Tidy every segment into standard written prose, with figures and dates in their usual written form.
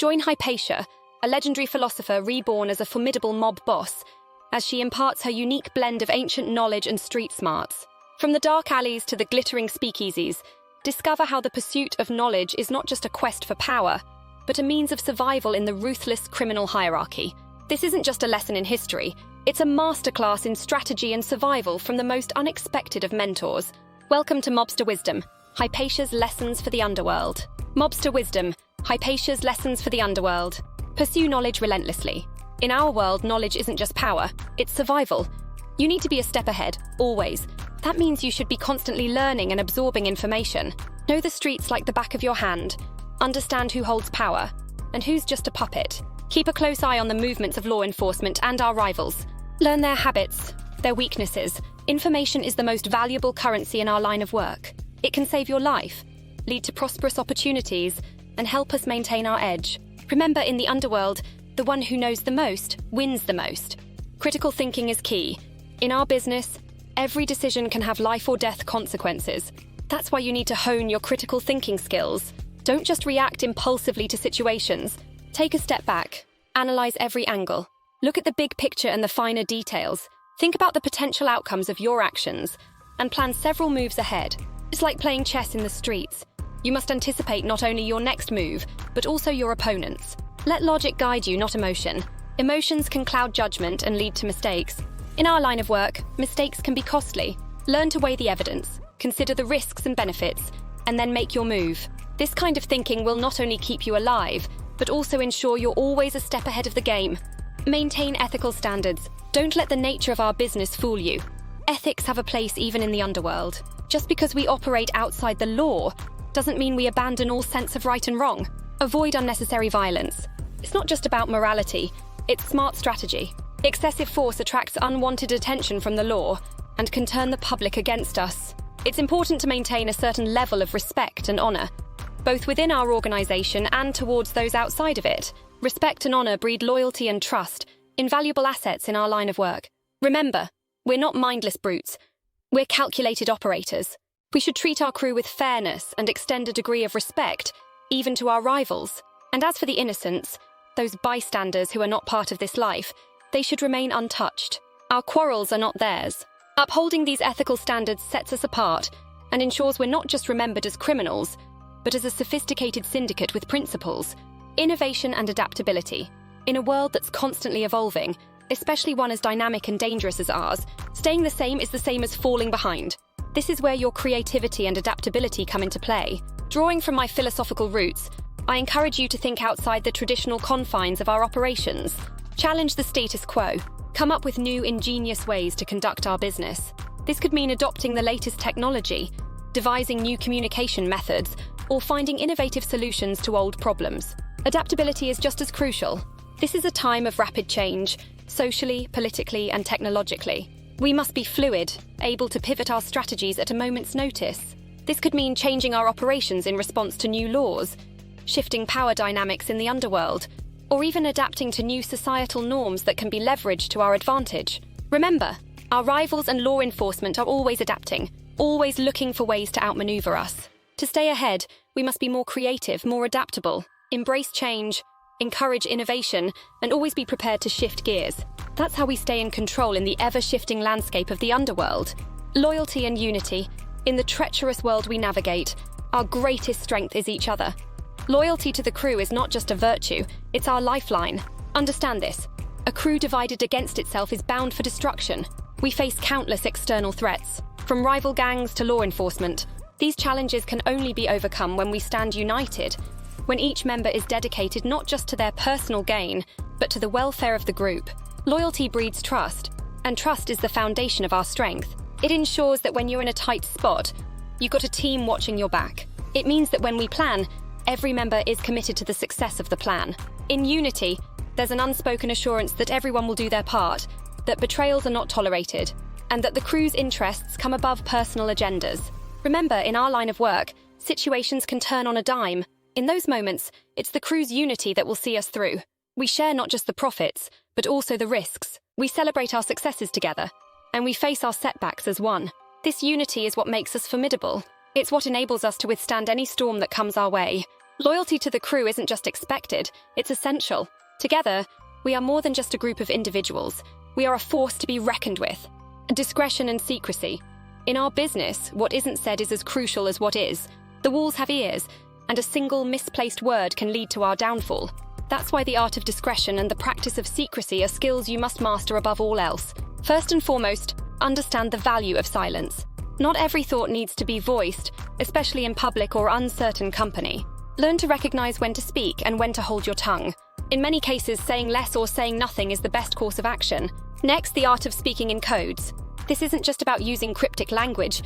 Join Hypatia, a legendary philosopher reborn as a formidable mob boss, as she imparts her unique blend of ancient knowledge and street smarts. From the dark alleys to the glittering speakeasies, discover how the pursuit of knowledge is not just a quest for power, but a means of survival in the ruthless criminal hierarchy. This isn't just a lesson in history, it's a masterclass in strategy and survival from the most unexpected of mentors. Welcome to Mobster Wisdom, Hypatia's Lessons for the Underworld. Mobster Wisdom, Hypatia's Lessons for the Underworld. Pursue knowledge relentlessly. In our world, knowledge isn't just power, it's survival. You need to be a step ahead, always. That means you should be constantly learning and absorbing information. Know the streets like the back of your hand. Understand who holds power, and who's just a puppet. Keep a close eye on the movements of law enforcement and our rivals. Learn their habits, their weaknesses. Information is the most valuable currency in our line of work. It can save your life, lead to prosperous opportunities, and help us maintain our edge. Remember, in the underworld, the one who knows the most wins the most. Critical thinking is key. In our business, every decision can have life or death consequences. That's why you need to hone your critical thinking skills. Don't just react impulsively to situations. Take a step back. Analyze every angle. Look at the big picture and the finer details. Think about the potential outcomes of your actions and plan several moves ahead. It's like playing chess in the streets. You must anticipate not only your next move, but also your opponent's. Let logic guide you, not emotion. Emotions can cloud judgment and lead to mistakes. In our line of work, mistakes can be costly. Learn to weigh the evidence, consider the risks and benefits, and then make your move. This kind of thinking will not only keep you alive, but also ensure you're always a step ahead of the game. Maintain ethical standards. Don't let the nature of our business fool you. Ethics have a place even in the underworld. Just because we operate outside the law doesn't mean we abandon all sense of right and wrong. Avoid unnecessary violence. It's not just about morality, it's smart strategy. Excessive force attracts unwanted attention from the law and can turn the public against us. It's important to maintain a certain level of respect and honor, both within our organization and towards those outside of it. Respect and honor breed loyalty and trust, invaluable assets in our line of work. Remember, we're not mindless brutes. We're calculated operators. We should treat our crew with fairness and extend a degree of respect, even to our rivals. And as for the innocents, those bystanders who are not part of this life, they should remain untouched. Our quarrels are not theirs. Upholding these ethical standards sets us apart and ensures we're not just remembered as criminals, but as a sophisticated syndicate with principles, innovation and adaptability. In a world that's constantly evolving, especially one as dynamic and dangerous as ours, staying the same is the same as falling behind. This is where your creativity and adaptability come into play. Drawing from my philosophical roots, I encourage you to think outside the traditional confines of our operations. Challenge the status quo. Come up with new, ingenious ways to conduct our business. This could mean adopting the latest technology, devising new communication methods, or finding innovative solutions to old problems. Adaptability is just as crucial. This is a time of rapid change, socially, politically, and technologically. We must be fluid, able to pivot our strategies at a moment's notice. This could mean changing our operations in response to new laws, shifting power dynamics in the underworld, or even adapting to new societal norms that can be leveraged to our advantage. Remember, our rivals and law enforcement are always adapting, always looking for ways to outmaneuver us. To stay ahead, we must be more creative, more adaptable, embrace change, encourage innovation, and always be prepared to shift gears. That's how we stay in control in the ever-shifting landscape of the underworld. Loyalty and unity. In the treacherous world we navigate, our greatest strength is each other. Loyalty to the crew is not just a virtue, it's our lifeline. Understand this. A crew divided against itself is bound for destruction. We face countless external threats, from rival gangs to law enforcement. These challenges can only be overcome when we stand united, when each member is dedicated not just to their personal gain, but to the welfare of the group. Loyalty breeds trust, and trust is the foundation of our strength. It ensures that when you're in a tight spot, you've got a team watching your back. It means that when we plan, every member is committed to the success of the plan. In unity, there's an unspoken assurance that everyone will do their part, that betrayals are not tolerated, and that the crew's interests come above personal agendas. Remember, in our line of work, situations can turn on a dime. In those moments, it's the crew's unity that will see us through. We share not just the profits, but also the risks. We celebrate our successes together, and we face our setbacks as one. This unity is what makes us formidable. It's what enables us to withstand any storm that comes our way. Loyalty to the crew isn't just expected, it's essential. Together, we are more than just a group of individuals. We are a force to be reckoned with. Discretion and secrecy. In our business, what isn't said is as crucial as what is. The walls have ears, and a single misplaced word can lead to our downfall. That's why the art of discretion and the practice of secrecy are skills you must master above all else. First and foremost, understand the value of silence. Not every thought needs to be voiced, especially in public or uncertain company. Learn to recognize when to speak and when to hold your tongue. In many cases, saying less or saying nothing is the best course of action. Next, the art of speaking in codes. This isn't just about using cryptic language.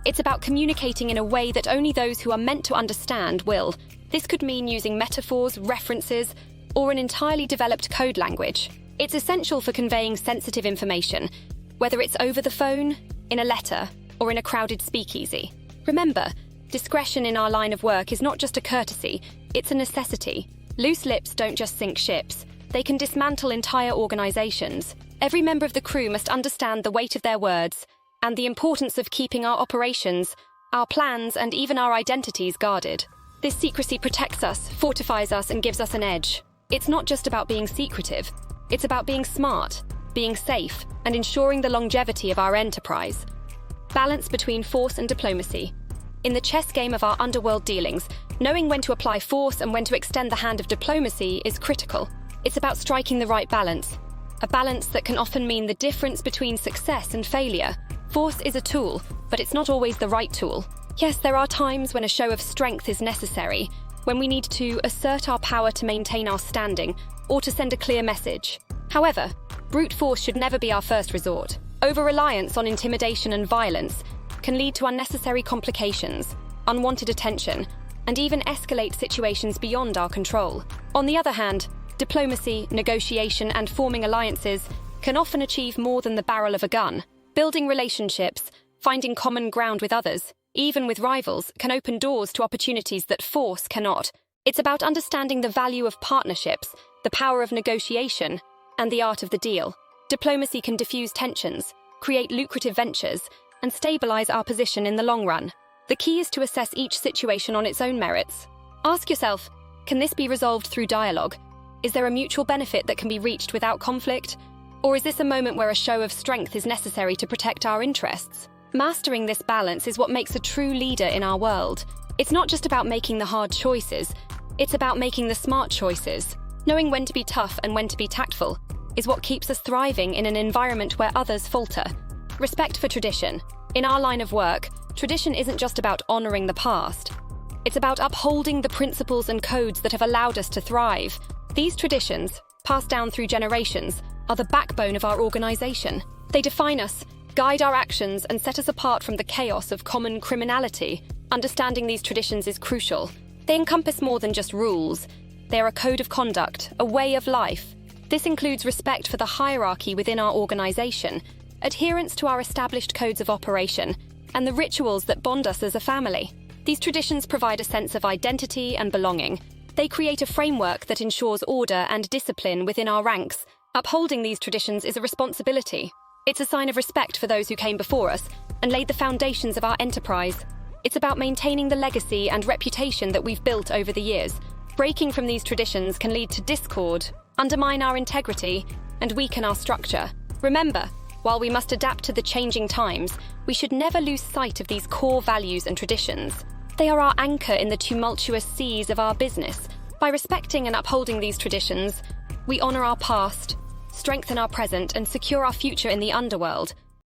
It's about communicating in a way that only those who are meant to understand will. This could mean using metaphors, references, or an entirely developed code language. It's essential for conveying sensitive information, whether it's over the phone, in a letter, or in a crowded speakeasy. Remember, discretion in our line of work is not just a courtesy, it's a necessity. Loose lips don't just sink ships, they can dismantle entire organizations. Every member of the crew must understand the weight of their words and the importance of keeping our operations, our plans, and even our identities guarded. This secrecy protects us, fortifies us, and gives us an edge. It's not just about being secretive, it's about being smart, being safe, and ensuring the longevity of our enterprise. Balance between force and diplomacy. In the chess game of our underworld dealings, knowing when to apply force and when to extend the hand of diplomacy is critical. It's about striking the right balance, a balance that can often mean the difference between success and failure. Force is a tool, but it's not always the right tool. Yes, there are times when a show of strength is necessary, when we need to assert our power to maintain our standing or to send a clear message. However, brute force should never be our first resort. Over-reliance on intimidation and violence can lead to unnecessary complications, unwanted attention, and even escalate situations beyond our control. On the other hand, diplomacy, negotiation, and forming alliances can often achieve more than the barrel of a gun. Building relationships, finding common ground with others, even with rivals, can open doors to opportunities that force cannot. It's about understanding the value of partnerships, the power of negotiation, and the art of the deal. Diplomacy can diffuse tensions, create lucrative ventures, and stabilize our position in the long run. The key is to assess each situation on its own merits. Ask yourself, can this be resolved through dialogue? Is there a mutual benefit that can be reached without conflict? Or is this a moment where a show of strength is necessary to protect our interests? Mastering this balance is what makes a true leader in our world. It's not just about making the hard choices, it's about making the smart choices. Knowing when to be tough and when to be tactful is what keeps us thriving in an environment where others falter. Respect for tradition. In our line of work, tradition isn't just about honoring the past. It's about upholding the principles and codes that have allowed us to thrive. These traditions, passed down through generations, are the backbone of our organization. They define us, guide our actions, and set us apart from the chaos of common criminality. Understanding these traditions is crucial. They encompass more than just rules. They are a code of conduct, a way of life. This includes respect for the hierarchy within our organization, adherence to our established codes of operation, and the rituals that bond us as a family. These traditions provide a sense of identity and belonging. They create a framework that ensures order and discipline within our ranks. Upholding these traditions is a responsibility. It's a sign of respect for those who came before us and laid the foundations of our enterprise. It's about maintaining the legacy and reputation that we've built over the years. Breaking from these traditions can lead to discord, undermine our integrity, and weaken our structure. Remember, while we must adapt to the changing times, we should never lose sight of these core values and traditions. They are our anchor in the tumultuous seas of our business. By respecting and upholding these traditions, we honor our past, strengthen our present, and secure our future in the underworld.